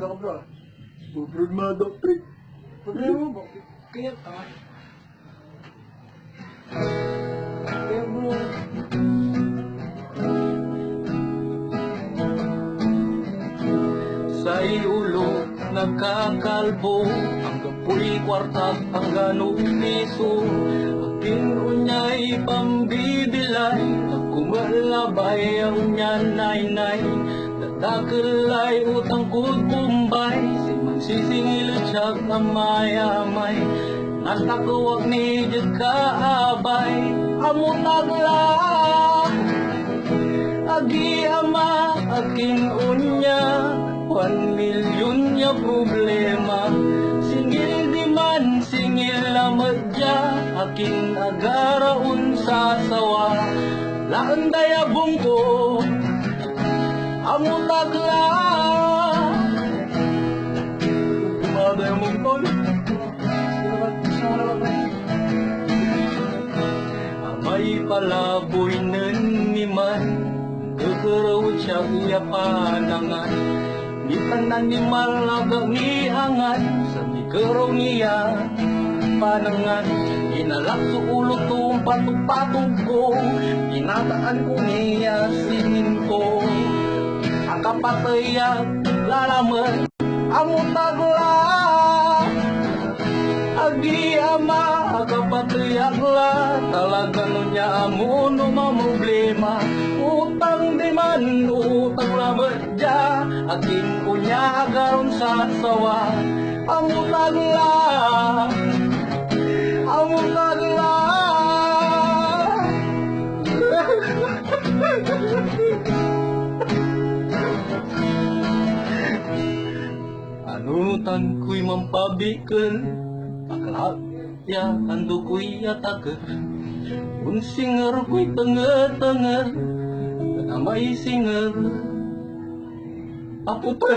problemado ka bro. Problemado pre. Problema mo ba? Kaya ka. Kaya bro. Sa ulo nagkakalbo, ang gapoy kwarta ang ganong piso. Akin unya'y pambibilay, kumalabay ang unya nay-nay. Dadakalay utang kod bumbay, si magsisingilot siya kamay-amay. Natakawag ni Diyos kaabay, amutag lang. Agi ama, aking unya, 1 milyon niya problema. Singil di man, singil amadya, aking agaraon sa sawa. Laan dayabong ko, amutag lang. Umaday mong tol, amay palaboy nun ni man, kekeraw siya iya panangan. Di pananimal agak niangan, sa mikeraw niya panangan. Inalak sa ulo tong patong-patong ko, inataan ko niya sinin ko. Ang kapatayag lalaman, amutag lang. Agi ama, kapatayag la, talaga nun niya amo no problema. Utang di man, utang lamat dya, aking kunya agaron sa sawa. Amutag la, amutag la. Anutan ko'y mampabikal, akla ya ando ko'y atake. Unsinger ko'y tenger-tenger, na may singer. Ako pa.